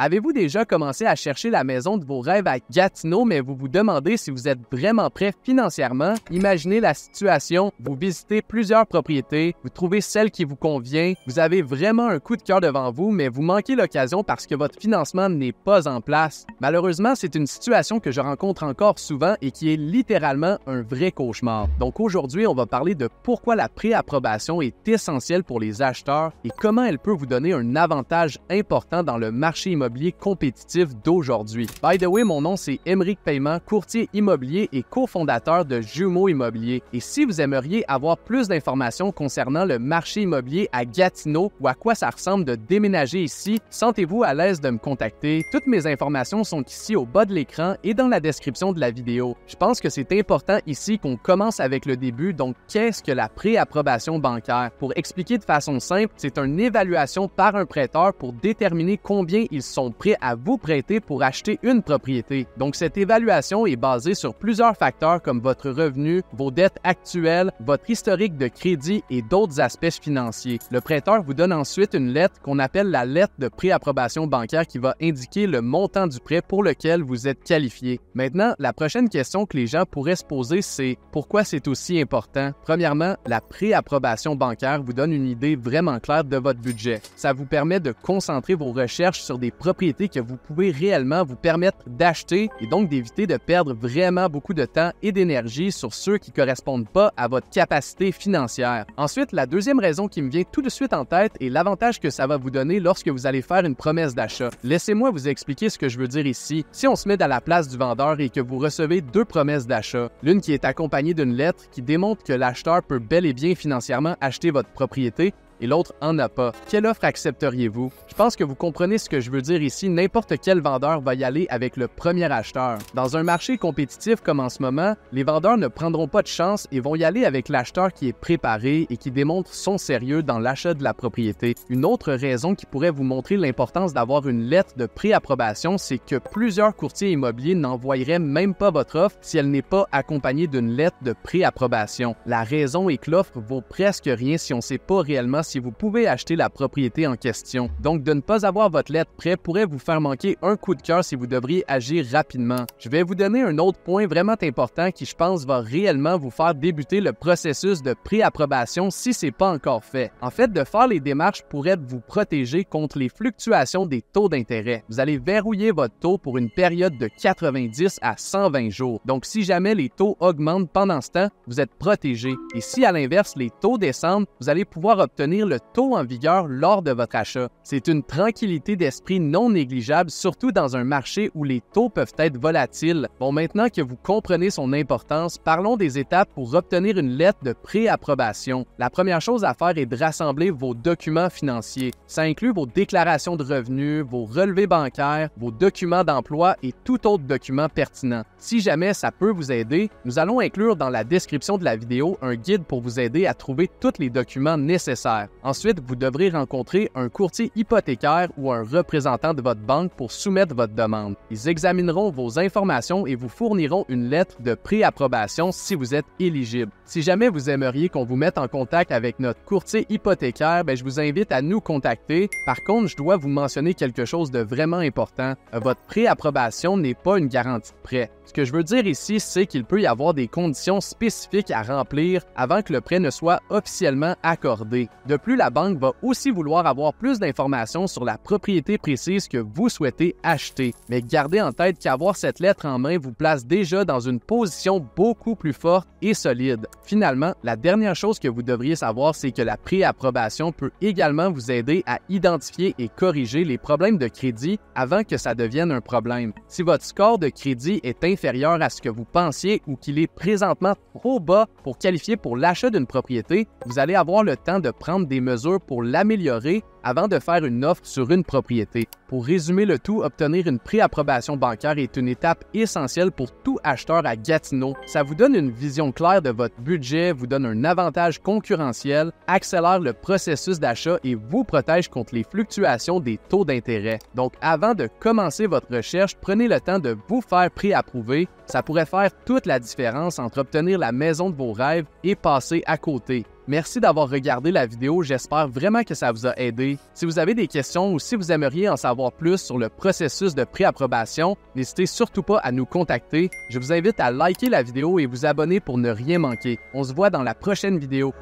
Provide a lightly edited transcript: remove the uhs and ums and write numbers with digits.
Avez-vous déjà commencé à chercher la maison de vos rêves à Gatineau, mais vous vous demandez si vous êtes vraiment prêt financièrement? Imaginez la situation, vous visitez plusieurs propriétés, vous trouvez celle qui vous convient, vous avez vraiment un coup de cœur devant vous, mais vous manquez l'occasion parce que votre financement n'est pas en place. Malheureusement, c'est une situation que je rencontre encore souvent et qui est littéralement un vrai cauchemar. Donc aujourd'hui, on va parler de pourquoi la préapprobation est essentielle pour les acheteurs et comment elle peut vous donner un avantage important dans le marché immobilier compétitif d'aujourd'hui. By the way, mon nom c'est Émeric Paiement, courtier immobilier et cofondateur de Jumeaux Immobilier. Et si vous aimeriez avoir plus d'informations concernant le marché immobilier à Gatineau ou à quoi ça ressemble de déménager ici, sentez-vous à l'aise de me contacter. Toutes mes informations sont ici au bas de l'écran et dans la description de la vidéo. Je pense que c'est important ici qu'on commence avec le début, donc qu'est-ce que la préapprobation bancaire? Pour expliquer de façon simple, c'est une évaluation par un prêteur pour déterminer combien ils sont prêts à vous prêter pour acheter une propriété. Donc, cette évaluation est basée sur plusieurs facteurs comme votre revenu, vos dettes actuelles, votre historique de crédit et d'autres aspects financiers. Le prêteur vous donne ensuite une lettre qu'on appelle la lettre de préapprobation bancaire qui va indiquer le montant du prêt pour lequel vous êtes qualifié. Maintenant, la prochaine question que les gens pourraient se poser, c'est pourquoi c'est aussi important? Premièrement, la préapprobation bancaire vous donne une idée vraiment claire de votre budget. Ça vous permet de concentrer vos recherches sur des propriétés que vous pouvez réellement vous permettre d'acheter et donc d'éviter de perdre vraiment beaucoup de temps et d'énergie sur ceux qui ne correspondent pas à votre capacité financière. Ensuite, la deuxième raison qui me vient tout de suite en tête est l'avantage que ça va vous donner lorsque vous allez faire une promesse d'achat. Laissez-moi vous expliquer ce que je veux dire ici. Si on se met à la place du vendeur et que vous recevez deux promesses d'achat, l'une qui est accompagnée d'une lettre qui démontre que l'acheteur peut bel et bien financièrement acheter votre propriété, et l'autre en a pas. Quelle offre accepteriez-vous? Je pense que vous comprenez ce que je veux dire ici. N'importe quel vendeur va y aller avec le premier acheteur. Dans un marché compétitif comme en ce moment, les vendeurs ne prendront pas de chance et vont y aller avec l'acheteur qui est préparé et qui démontre son sérieux dans l'achat de la propriété. Une autre raison qui pourrait vous montrer l'importance d'avoir une lettre de préapprobation, c'est que plusieurs courtiers immobiliers n'envoieraient même pas votre offre si elle n'est pas accompagnée d'une lettre de préapprobation. La raison est que l'offre vaut presque rien si on ne sait pas réellement si vous pouvez acheter la propriété en question. Donc, de ne pas avoir votre lettre prête pourrait vous faire manquer un coup de cœur si vous devriez agir rapidement. Je vais vous donner un autre point vraiment important qui, je pense, va réellement vous faire débuter le processus de préapprobation si ce n'est pas encore fait. En fait, de faire les démarches pourrait vous protéger contre les fluctuations des taux d'intérêt. Vous allez verrouiller votre taux pour une période de 90 à 120 jours. Donc, si jamais les taux augmentent pendant ce temps, vous êtes protégé. Et si, à l'inverse, les taux descendent, vous allez pouvoir obtenir le taux en vigueur lors de votre achat. C'est une tranquillité d'esprit non négligeable, surtout dans un marché où les taux peuvent être volatiles. Bon, maintenant que vous comprenez son importance, parlons des étapes pour obtenir une lettre de préapprobation. La première chose à faire est de rassembler vos documents financiers. Ça inclut vos déclarations de revenus, vos relevés bancaires, vos documents d'emploi et tout autre document pertinent. Si jamais ça peut vous aider, nous allons inclure dans la description de la vidéo un guide pour vous aider à trouver tous les documents nécessaires. Ensuite, vous devrez rencontrer un courtier hypothécaire ou un représentant de votre banque pour soumettre votre demande. Ils examineront vos informations et vous fourniront une lettre de préapprobation si vous êtes éligible. Si jamais vous aimeriez qu'on vous mette en contact avec notre courtier hypothécaire, je vous invite à nous contacter. Par contre, je dois vous mentionner quelque chose de vraiment important. Votre préapprobation n'est pas une garantie de prêt. Ce que je veux dire ici, c'est qu'il peut y avoir des conditions spécifiques à remplir avant que le prêt ne soit officiellement accordé. De plus, la banque va aussi vouloir avoir plus d'informations sur la propriété précise que vous souhaitez acheter. Mais gardez en tête qu'avoir cette lettre en main vous place déjà dans une position beaucoup plus forte et solide. Finalement, la dernière chose que vous devriez savoir, c'est que la préapprobation peut également vous aider à identifier et corriger les problèmes de crédit avant que ça devienne un problème. Si votre score de crédit est inférieur à ce que vous pensiez ou qu'il est présentement trop bas pour qualifier pour l'achat d'une propriété, vous allez avoir le temps de prendre des mesures pour l'améliorer avant de faire une offre sur une propriété. Pour résumer le tout, obtenir une préapprobation bancaire est une étape essentielle pour tout acheteur à Gatineau. Ça vous donne une vision claire de votre budget, vous donne un avantage concurrentiel, accélère le processus d'achat et vous protège contre les fluctuations des taux d'intérêt. Donc, avant de commencer votre recherche, prenez le temps de vous faire préapprouver. Ça pourrait faire toute la différence entre obtenir la maison de vos rêves et passer à côté. Merci d'avoir regardé la vidéo, j'espère vraiment que ça vous a aidé. Si vous avez des questions ou si vous aimeriez en savoir plus sur le processus de préapprobation, n'hésitez surtout pas à nous contacter. Je vous invite à liker la vidéo et vous abonner pour ne rien manquer. On se voit dans la prochaine vidéo.